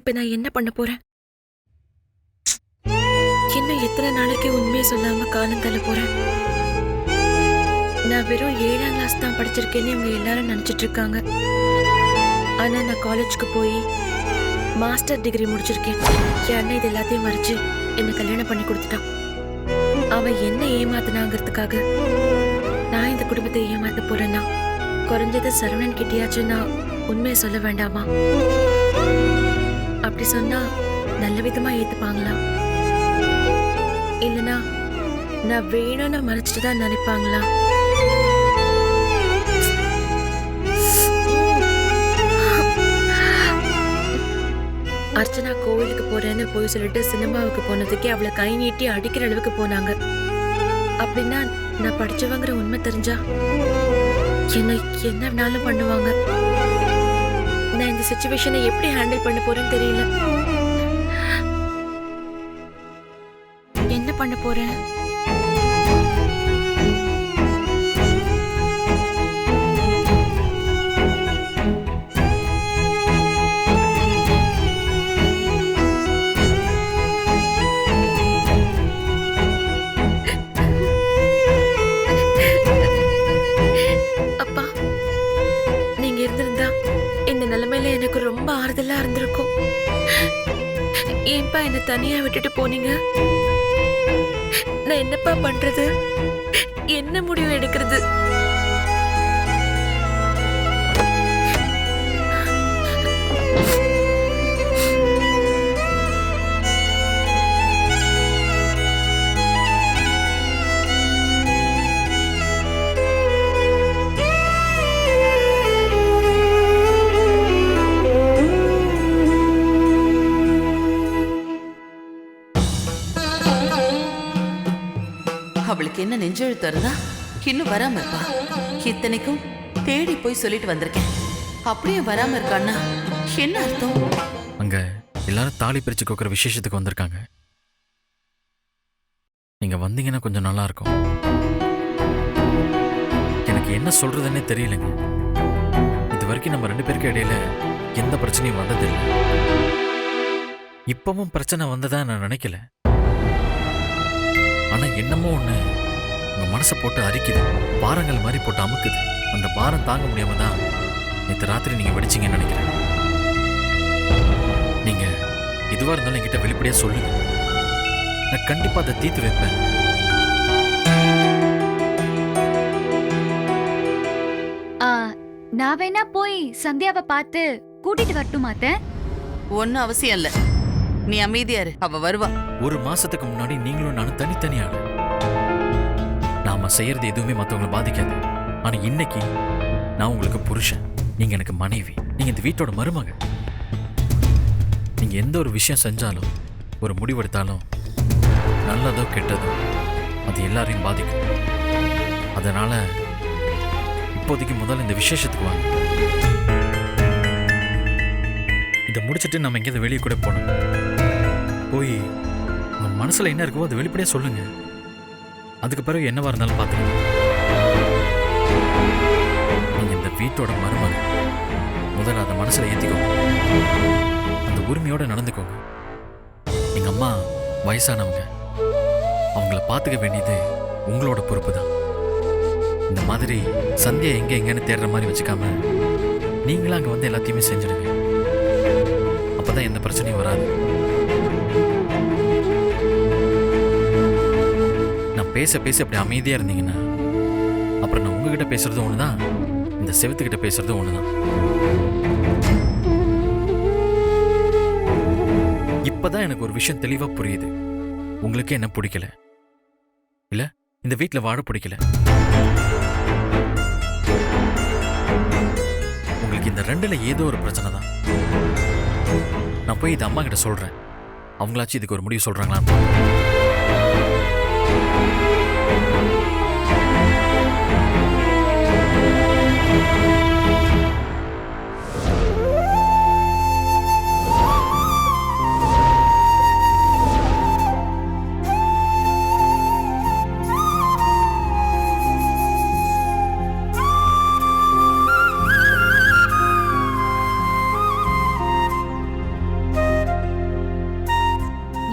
இப்ப நான் என்ன பண்ண போறேன்? இன்னும் எத்தனை நாளைக்கு உண்மையை சொல்லாம காலம் தள்ள போறேன்? நான் வெறும் 7ஆம் கிளாஸ் தான் படிச்சிருக்கேன்னு இவங்க எல்லாரும் நினைச்சிட்டு இருக்காங்க. ஆனா நான் காலேஜுக்கு போய் மாஸ்டர் டிகிரி முடிச்சிருக்கேன். என் அண்ணன் இது எல்லாத்தையும் மறைச்சு என்ன கல்யாணம் பண்ணி கொடுத்துட்டான். அவன் என்ன ஏமாத்தினாங்கிறதுக்காக நான் இந்த குடும்பத்தை ஏமாத்த போறேன்னா குறைஞ்சது சரவணன் கிட்டயாச்சும் நான் உண்மையை சொல்ல வேண்டாமா? அப்படி சொன்னா நல்ல விதமா ஏத்துப்பாங்களா? இல்லனா நான் வேணும்னு மறைச்சிட்டு தான் நினைப்பாங்களா? அர்ச்சனா கோவிலுக்கு போறேன்னு போய் சொல்லிட்டு சினிமாவுக்கு போனதுக்கே அவளை கை நீட்டி அடிக்கிற அளவுக்கு போனாங்க. அப்படின்னா நான் படிச்சவங்கிற உண்மை தெரிஞ்சா என்ன வேணாலும் பண்ணுவாங்க. நான் இந்த சிச்சுவேஷனை எப்படி ஹேண்டில் பண்ண போறேன்னு தெரியல. என்ன பண்ண போறேன்? அப்பா, நீங்க இருந்திருந்தா இந்த நிலைமையில எனக்கு ரொம்ப ஆறுதலா இருந்திருக்கும். ஏன்பா என்ன தனியா விட்டுட்டு போனீங்க? நான் என்னப்பா பண்றது? என்ன முடிவு எடுக்கிறது? அவளுக்கு என்ன நெஞ்செழுத்தருதா? இன்னும் வராம இருப்பா. இத்தனைக்கும் தேடி போய் சொல்லிட்டு வந்திருக்கேன். அப்படியே வராம இருக்கான்னா என்ன அர்த்தம்? அங்க எல்லாரும் தாலி பிரிச்சு கோக்குற விசேஷத்துக்கு வந்திருக்காங்க. நீங்க வந்தீங்கன்னா கொஞ்சம் நல்லா இருக்கும். எனக்கு என்ன சொல்றதுன்னே தெரியலங்க. இது வரைக்கும் நம்ம 2 பேருக்கு இடையில எந்த பிரச்சனையும் வந்ததில்லை. இப்பவும் பிரச்சனை வந்ததா நான் நினைக்கல. ஆனா என்னமோ ஒண்ணு உங்க மனசை போட்டு அரிக்குது, பாரங்கள் மாதிரி போட்டு அமுக்குது. அந்த பாரம் தாங்க முடியாம தான் நேற்று ராத்திரி நீங்க வெடிச்சிங்கன்னு நினைக்கிறேன். நீங்க எதுவா இருந்தாலும் என்கிட்ட வெளிப்படையா சொல்லுங்க. நான் கண்டிப்பா அதை தீர்த்து வைப்பேன். நான் வேணா போய் சந்தியாவை பார்த்து கூட்டிட்டு வரட்டும் மாத்த? ஒன்னும் அவசியம் இல்ல, நீ அமைதியா இரு, அவ வருவா. 1 மாசத்துக்கு முன்னாடி நீங்களும் நானும் தனித்தனியாக நாம செய்யறது எதுவுமே மற்றவங்களை பாதிக்காது. ஆனா இன்னைக்கு நான் உங்களுக்கு புருஷன், நீங்க எனக்கு மனைவி, நீங்க இந்த வீட்டோட மருமக. நீங்க எந்த ஒரு விஷயம் செஞ்சாலும் ஒரு முடிவெடுத்தாலும் நல்லதோ கெட்டதோ அது எல்லாரையும் பாதிக்கும். அதனால இப்போதைக்கு முதல்ல இந்த விசேஷத்துக்கு வாங்க. இதை முடிச்சுட்டு நம்ம எங்கேயாவது வெளியே கூட போகணும். போய் உங்க மனசுல என்ன இருக்கோ அது வெளிப்படையா சொல்லுங்க. அதுக்கு பிறகு என்னவா இருந்தாலும் பார்த்துக்கணும். நீங்க இந்த வீட்டோட மருமக, முதல்ல அதை மனசுல ஏத்திக்கோங்க. அந்த உரிமையோட நடந்துக்கோங்க. எங்க அம்மா வயசானவங்க, அவங்கள பார்த்துக்க வேண்டியது உங்களோட பொறுப்பு தான். இந்த மாதிரி சந்தியா எங்கன்னு தேடுற மாதிரி வச்சுக்காம நீங்களும் அங்க வந்து எல்லாத்தையுமே செஞ்சிடுங்க. அப்பதான் எந்த பிரச்சனையும் வராது. நான் பேச பேச அப்படி அமைதியா இருந்தீங்கன்னா அப்புறம் நான் உங்ககிட்ட பேசுறதும் ஒண்ணுதான், இந்த செவத்துக்கிட்ட பேசுறதும் ஒண்ணுதான். இப்பதான் எனக்கு ஒரு விஷயம் தெளிவா புரியுது. உங்களுக்கு என்ன பிடிக்கல இல்ல, இந்த வீட்டுல வாழ பிடிக்கல. உங்களுக்கு இந்த 2ல ஏதோ ஒரு பிரச்சனை தான். நான் போய் இது அம்மா கிட்ட சொல்றேன். அவங்களாச்சும் இதுக்கு ஒரு முடிவு சொல்றாங்களா?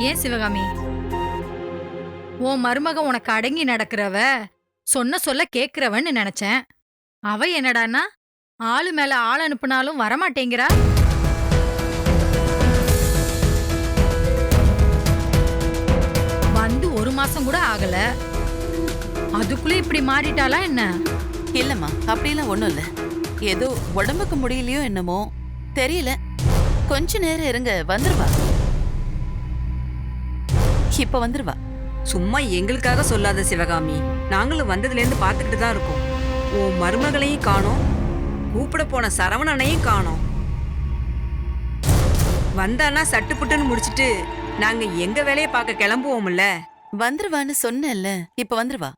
ஏன் சிவகாமி, உன் மருமக உனக்கு அடங்கி நடக்கிறவ, சொன்ன சொல்ல கேக்குறவன்னு நினைச்சேன். அவ என்னடான்னா ஆளு மேல ஆள் அனுப்புனாலும் வரமாட்டேங்கிறா. வந்து 1 மாசம் கூட ஆகல, அதுக்குள்ள இப்படி மாறிட்டாளா என்ன? இல்லம்மா, அப்படிலாம் ஒண்ணும் இல்ல. ஏதோ உடம்புக்கு முடியலையோ என்னமோ தெரியல. கொஞ்ச நேரம் இருங்க, வந்துருவா. இப்ப வந்துருவா. சும்மா எங்களுக்காக சொல்லாத சிவகாமி, நாங்களும் வந்ததுலேருந்து பார்த்துக்கிட்டு தான் இருக்கோம். உன் மருமகளையும் காணோம், கூப்பிட போன சரவணனையும் காணோம். வந்தானா சட்டுப்புட்டுன்னு முடிச்சிட்டு நாங்க எங்க வேலையை பார்க்க கிளம்புவோம்ல. வந்துருவான்னு சொன்னேன்ல, இப்ப வந்துருவா.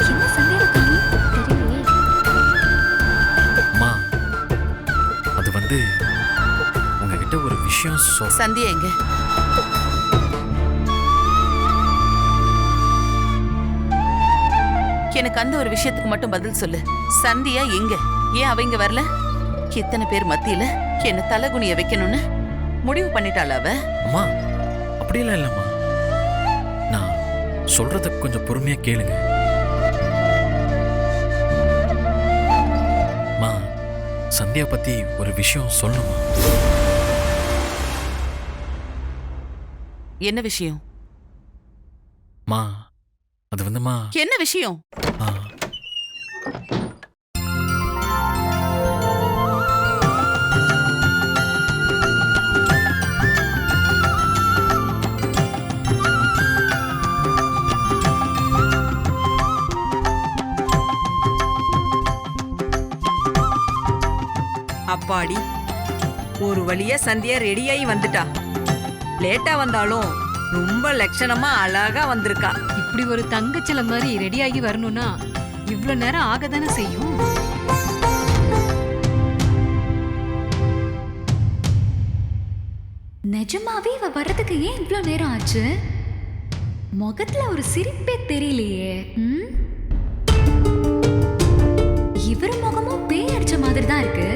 என்ன சந்தியாவை காணோம்? தெரியலையே. அம்மா, அது வந்து உங்ககிட்ட ஒரு விஷயம் சந்தியா எங்க? எனக்கு அந்த ஒரு விஷயத்துக்கு மட்டும் பதில் சொல்லு. சந்தியா எங்க? ஏன் அவங்க வரல? இத்தனை பேர் மத்தியில என்ன தலகுனிய வைக்கணும்னு முடிவு பண்ணிட்டாள அவ? அம்மா, அப்படியெல்லாம் இல்லைம்மா. நான் சொல்றத கொஞ்சம் பொறுமையா கேளுங்க. அம்மா, சந்தியா பத்தி ஒரு விஷயம் சொல்லணுமா? என்ன விஷயம்? மா, அது வந்துமா. என்ன விஷயம்? ஆ, அப்பாடி, ஒரு வழியா சந்தியா ரெடியாகி வந்துட்டா. லேட்டா வந்தாலும் ரொம்ப லட்சணமா அழகா வந்திருக்கா. இப்படி ஒரு தங்கச்சில மாதிரி ரெடியாகி வரணும்னா இவ்ளோ நேரம் ஆகதானே செய்யும். நிஜமாவே இவ வர்றதுக்கு ஏன் இவ்ளோ நேரம் ஆச்சு? முகத்துல ஒரு சிரிப்பே தெரியலையே. இவர் முகமும் பேய் அடிச்ச மாதிரி தான் இருக்கு.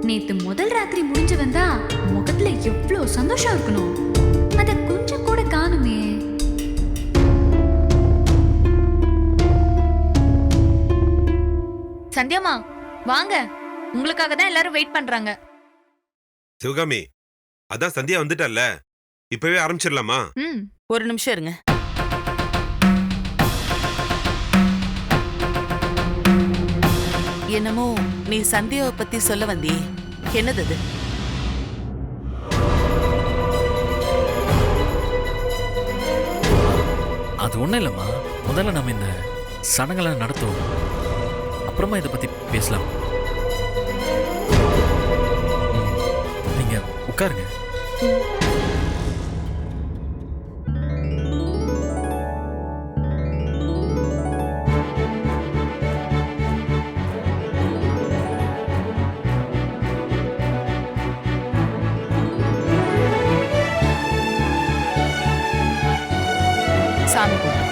நேத்து முதல் ராத்திரி முடிஞ்சு வந்தா முகத்துல எவ்ளோ சந்தோஷம் இருக்கணும், அத கொஞ்சம் கூட காணுமே. சந்தியாமா, வாங்க, உங்களுக்காக தான் எல்லாரும் வெயிட் பண்றாங்க. சிவகாமி, அதான் சந்தியா வந்துட்டல்ல, இப்பவே ஆரம்பிச்சிடலாமா? ஒரு நிமிஷம் இருங்க. என்னமோ நீ சந்தியாவை பத்தி சொல்ல வந்தியே, என்னது அது? அது ஒண்ணும் இல்லைம்மா. முதல்ல நம்ம இந்த சடங்களை நடத்துவோம், அப்புறமா இதை பத்தி பேசலாம். நீங்க உட்காருங்க. சாமி கும்பிடு.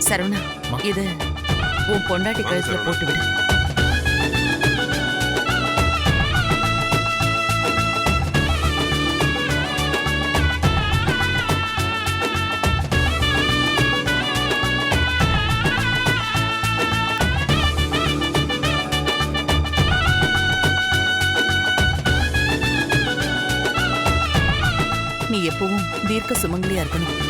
சரவணா, அம்மா. இது உன் பொண்டாட்டி வாங்க, கழுத்துல சரவணா. போட்டு விடு. நீ எப்பவும் தீர்க்க சுமங்கலியா இருக்கணும்.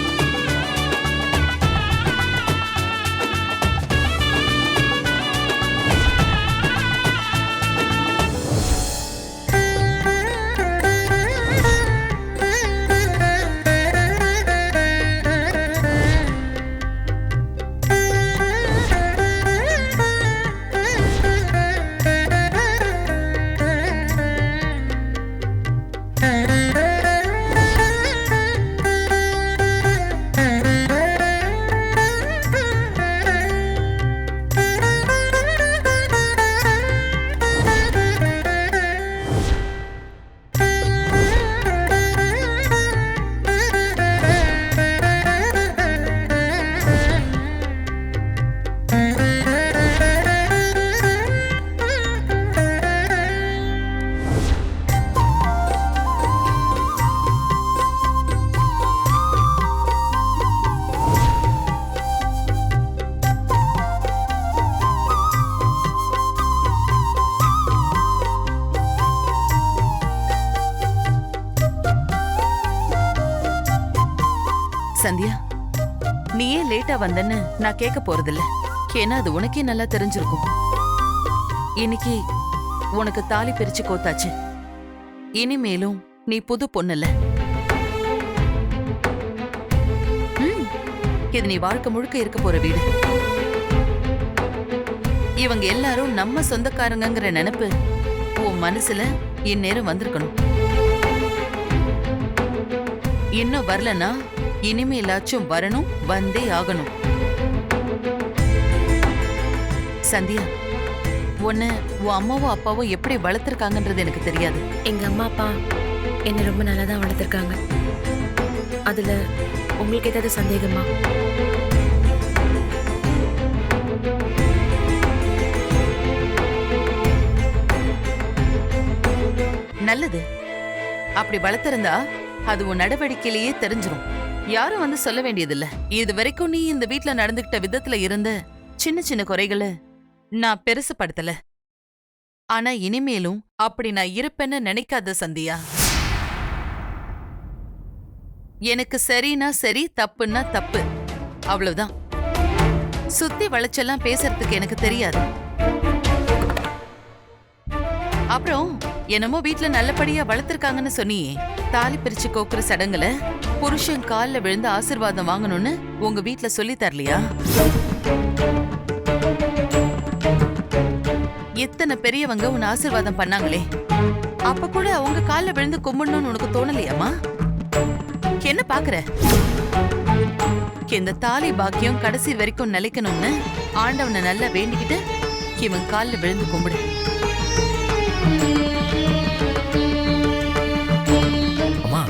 சந்தியா, நீ ஏன் லேட்டா வந்தன்னு நான் கேட்க போறதில்ல. ஏன்னா அது உனக்கே நல்லா தெரிஞ்சிருக்கும். இன்னைக்கு உனக்கு தாலி பிரிச்சு கோத்தாச்சு. இனிமேலும் நீ புது பொண்ணுல. இது நீ வாழ்க்கை முழுக்க இருக்க போற வீடு. இவங்க எல்லாரும் நம்ம சொந்தக்காரங்கிற நினைப்பு உன் மனசுல இந்நேரம் வந்திருக்கணும். இன்னும் வரலனா இனிமேலாச்சும் வரணும், வந்தே ஆகணும். சந்தியா, உன்னை உன் அம்மாவும் அப்பாவும் எப்படி வளர்த்துருக்காங்கன்றது எனக்கு தெரியாது. எங்க அம்மா அப்பா என்னை ரொம்ப நல்லா தான் வளர்த்துருக்காங்க. அதுல உங்களுக்கு ஏதாவது சந்தேகமா? நல்லது. அப்படி வளர்த்திருந்தா அது உன் நடவடிக்கையிலேயே தெரிஞ்சிரும். யாரும் வந்து சொல்ல வேண்டியதில்ல. இது வரைக்கும் நீ இந்த வீட்ல நடந்துகிட்ட விதத்துல இருந்த சின்ன சின்ன குறைகளை நான் பெருசுப்படுத்தல. ஆனா இனிமேலும் அப்படி நான் இருப்பேன்னு நினைக்காத சந்தியா. எனக்கு சரினா சரி, தப்புன்னா தப்பு, அவ்வளவுதான். சுத்தி வளைச்செல்லாம் பேசுறதுக்கு எனக்கு தெரியாது. அப்புறம் என்னமோ வீட்ல நல்லபடியா வளர்த்திருக்காங்கன்னு சொன்னியே, தாலி பிரிச்சு கோக்குற சடங்குல புருஷன் கால்ல விழுந்து ஆசீர்வாதம் வாங்கணும்னு உங்க வீட்ல சொல்லி தரலையா? எத்தனை பெரியவங்க உன்னை ஆசீர்வாதம் பண்ணாங்களே, அப்ப கூட அவங்க கால்ல விழுந்து கும்பிடணும்னு உனக்கு தோணலையாமா? என்ன பாக்குற? இந்த தாலி பாக்கியம் கடைசி வரைக்கும் நிலைக்கணும்னு ஆண்டவனை நல்லா வேண்டிக்கிட்டு இவன் கால்ல விழுந்து கும்பிடு. அம்மா,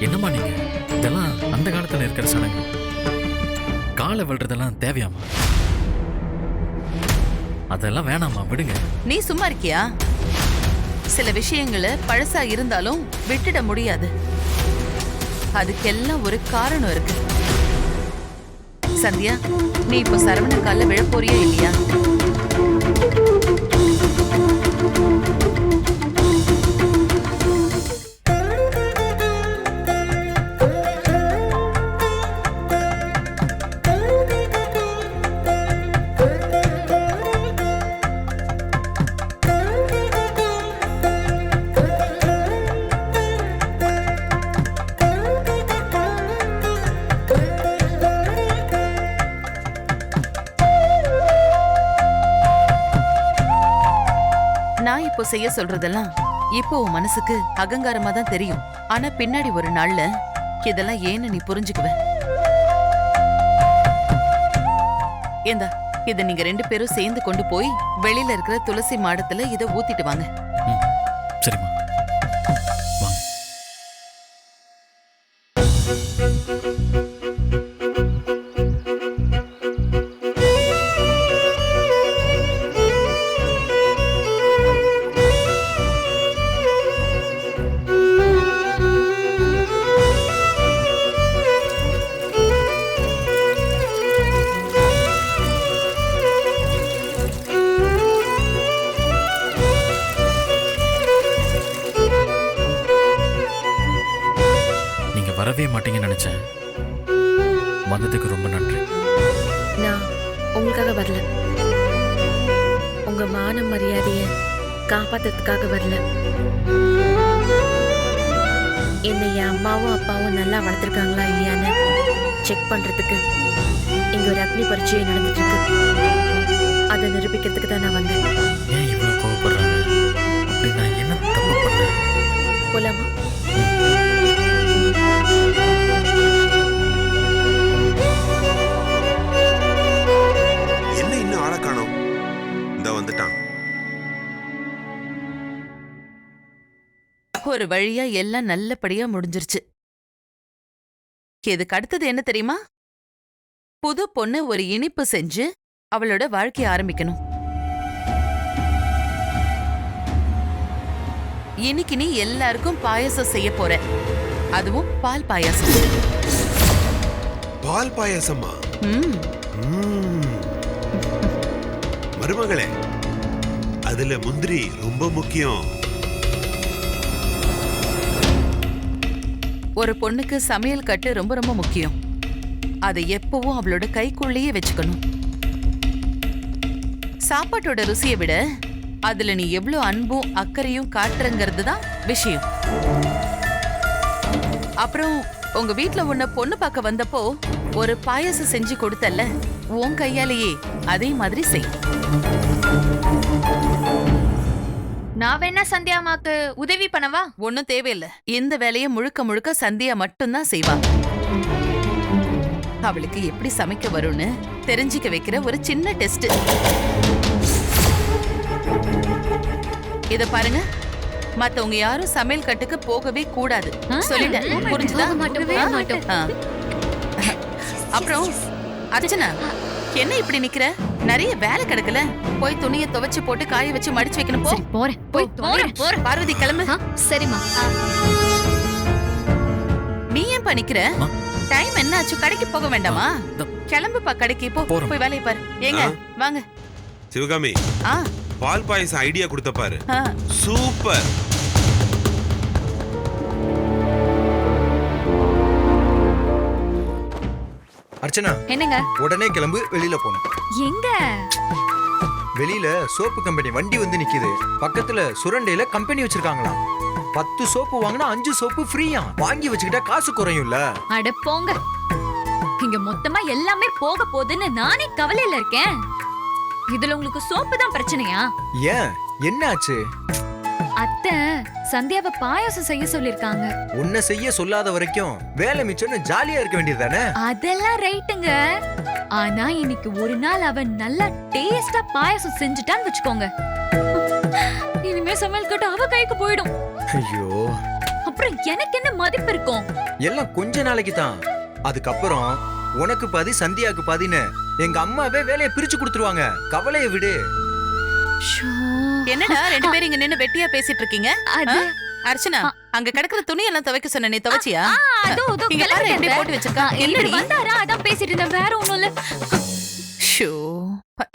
என்னம்மா நீங்க இதெல்லாம் அந்த காலத்துல இருக்கிற சடங்கு. காலை விழுறதெல்லாம் தேவையாமா? அதெல்லாம் வேணாமா, விடுங்க. நீ சும்மா இருக்கியா? சில விஷயங்களை பழசா இருந்தாலும் விட்டுட முடியாது. அதுக்கெல்லாம் ஒரு காரணம் இருக்கு. சந்தியா, நீ இப்போ சரவணன் கால்ல விழப்போறியா இல்லையா? நான் இப்போ செய்ய சொல்றதெல்லாம் இப்போ உன் மனசுக்கு அகங்காரமா தான் தெரியும். ஆனா பின்னாடி ஒரு நாள்ல இதெல்லாம் ஏன்னு நீ புரிஞ்சுக்குவ. ஏந்தா, இத நீங்க 2 பேரும் சேர்ந்து கொண்டு போய் வெளியில இருக்கிற துளசி மாடத்துல இத ஊத்திட்டு வாங்க. சரிம்மா, வாங்க. வரவே மாட்டீங்கன்னு நினைச்சேன். வந்ததுக்கு ரொம்ப நன்றி. நான் உங்களுக்காக வரல, உங்க மான மரியாதைய காப்பாத்துறதுக்காக வரல. என்னை என் அம்மாவும் அப்பாவும் நல்லா வளர்த்துருக்காங்களா இல்லையான்னு செக் பண்றதுக்கு இங்க ஒரு அக்னி பரீட்சை நடந்துட்டு இருக்கு. அதை நிரூபிக்கிறதுக்கு தான் நான் வந்தேன். ஏன் இவ்வளவு கோவப்படுறாங்க? அப்படி நான் என்ன தப்பு பண்ணேன்? போலாமா? என்ன இன்னும் ஆளை காணோம்? இந்த வந்துட்டான். ஒரு வழியா எல்லாம் நல்லபடியா முடிஞ்சிருச்சு. இதுக்கு அடுத்தது என்ன தெரியுமா? புது பொண்ணு ஒரு இனிப்பு செஞ்சு அவளோட வாழ்க்கைய ஆரம்பிக்கணும். இன்னைக்கு நீ எல்லாருக்கும் பாயாசம் செய்ய போற. அதுவும் பால் பாயாசம். பால் பாயாசமா? ம். மருமகளே, அதுல முந்திரி ரொம்ப முக்கியம். ஒரு பொண்ணுக்கு சமையல் கட்டு ரொம்ப ரொம்ப முக்கியம். அதை எப்பவும் அவளோட கைக்குள்ளேயே வச்சுக்கணும். சாப்பாட்டோட ருசியை விட அதுல நீ எவ்வளவு அன்பும் அக்கறையும் காட்டுறங்கிறது தான் விஷயம். அப்புறம் உங்க வீட்ல உன்னை பொண்ணு பார்க்க வந்தப்போ ஒரு பாயாசம் செஞ்சு கொடுத்தல்ல, உன் கையாலேயே அதே மாதிரி செய். நான் வேணா சந்தியாமாக்கு உதவி பண்ணவா? ஒன்னும் தேவையில்லை. இந்த வேலையை முழுக்க முழுக்க சந்தியா மட்டும்தான் செய்வா. அவளுக்கு எப்படி சமைக்க வரும்னு தெரிஞ்சுக்க வைக்கிற ஒரு சின்ன டெஸ்ட். இத பாருங்க, மத்தவங்க யாரும் சமையல் கட்டுக்கு போகவே கூடாது. சொல்லிட்டேன், புரிஞ்சுதா? ஆ. அப்புறம் அர்ச்சனா, என்ன இப்படி நிக்கிற? நிறைய வேலை கிடக்கல. போய் துணியை துவைச்சு போட்டு காய வச்சு மடிச்சு வைக்கணும். போ. போறேன். போய் பார்வதி கிளம்பு. சரிம்மா. நீ ஏன் பண்ணிக்கிற? டைம் என்ன ஆச்சு? கடைக்கு போக வேண்டாமா? கிளம்புப்பா கடைக்கு. போ, போய் வேலையை பாரு. ஏங்க வாங்க. சிவகாமி, ஆ பால் பாயாசம் ஐடியா கொடுத்த பாரு. ஆ. சூப்பர். அர்ச்சனா, என்னங்க? உடனே கிளம்பு, வெளியில போகணும். எங்க? வெளியில சோப்பு கம்பெனி வண்டி வந்து நிக்குது. பக்கத்துல சுரண்டையில கம்பெனி வச்சிருக்காங்களாம். 10 சோப்பு வாங்கினா 5 சோப்பு ஃப்ரீயா. வாங்கி வச்சுக்கிட்டா காசு குறையும்ல. அட போங்க. இங்க மொத்தமா எல்லாமே போக போகுதுன்னு நானே கவலையில இருக்கேன். இதுல உங்களுக்கு சோப்பு தான் பிரச்சனையா? ஏன், என்ன ஆச்சு? அத்தை சந்தியாவை பாயாசம் செய்ய சொல்லிருக்காங்க. உன்னை செய்ய சொல்லாத வரைக்கும் வேலை மிச்சம்னு ஜாலியா இருக்க வேண்டியதுதானே? அதெல்லாம் ரைட்டுங்க. ஆனா இன்னைக்கு ஒரு நாள் அவன் நல்லா டேஸ்டா பாயாசம் செஞ்சுட்டான்னு வச்சுக்கோங்க, இனிமே சமையல் கட்டு அவ கைக்கு போயிடும். ஐயோ, அப்புறம் எனக்கு என்ன மதிப்பு இருக்கும்? எல்லாம் கொஞ்ச நாளைக்கு தான். அதுக்கப்புறம் உனக்கு பாதி சந்தியாக்கு பாதின்னு எங்க அம்மாவே வேலையை பிரிச்சு கொடுத்துருவாங்க. கவலையை விடு. என்னடா ரெண்டு பேரும் இங்க நின்னு வெட்டியா பேசிட்டு இருக்கீங்க? அது அர்ச்சனா, அங்க கிடக்குற துணி எல்லாம் துவைக்க சொன்ன, நீ துவைச்சியா? இங்க பாரு, எப்படி போட்டு வச்சிருக்கா. என்னடி வந்தாரா? அதான் பேசிட்டு இருந்தேன், வேற ஒண்ணும் இல்ல. ஷோ.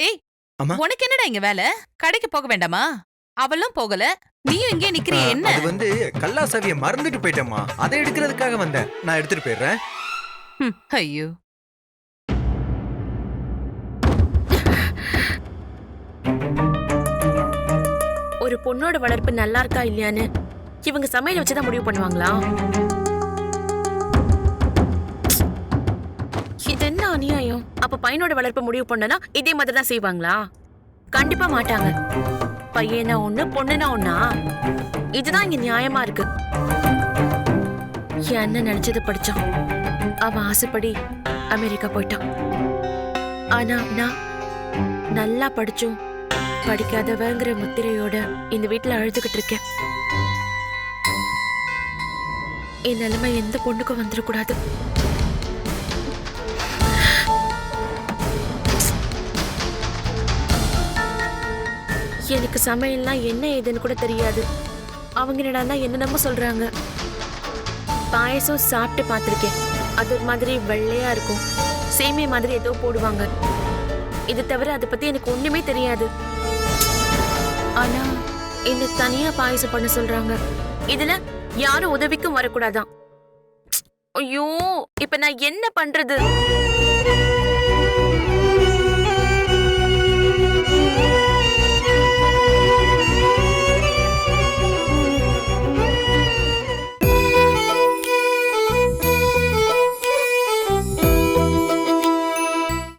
ஏய், அம்மா. உனக்கு என்னடா இங்க வேலை? கடைக்கு போக வேண்டாமா? அவளும் போகல, நீயும் இங்கே நிக்கிறிய என்ன? அது வந்து கல்லாசாவிய மறந்துட்டு போயிட்டேம்மா. அதை எடுக்கிறதுக்காக வந்தேன். நான் எடுத்துட்டு போயிடுறேன். ஐயோ. ஒரு பொண்ணோட வளர்ப்பு நல்லா இருக்கா இல்லையான்னு இவங்க சமையல் வச்சுதான் முடிவு பண்ணுவாங்களா? இது என்ன அநியாயம்? அப்ப பையனோட வளர்ப்பு முடிவு பண்ணனா இதே மாதிரி தான் செய்வாங்களா? கண்டிப்பா மாட்டாங்க. பையனா ஒண்ணு, பொண்ணுனா ஒண்ணா? இதுதான் இங்க நியாயமா இருக்கு. என் அண்ணன் நினைச்சது படிச்சான். அவன் ஆசைப்படி அமெரிக்கா போயிட்டான். ஆனா நான் நல்லா படிச்சும் படிக்காதவங்கிற முத்திரையோட இந்த வீட்டுல அழுதுகிட்டு இருக்கேன். என் நிலைமை எந்த பொண்ணுக்கும் வந்துடக்கூடாது. எனக்கு சமையல்லாம் என்ன ஏதுன்னு கூட தெரியாது. அவங்க என்னடா என்னென்னமோ சொல்றாங்க. பாயசம் சாப்பிட்டு பார்த்திருக்கேன். அது ஒரு மாதிரி வெள்ளையா இருக்கும். சேமியா மாதிரி ஏதோ போடுவாங்க. இது தவிர அதை பத்தி எனக்கு ஒண்ணுமே தெரியாது. ஆனா என்ன தனியா பாயசம் பண்ண சொல்றாங்க. இதுல யாரும் உதவிக்கும் வரக்கூடாதான். ஐயோ இப்ப நான் என்ன பண்றது?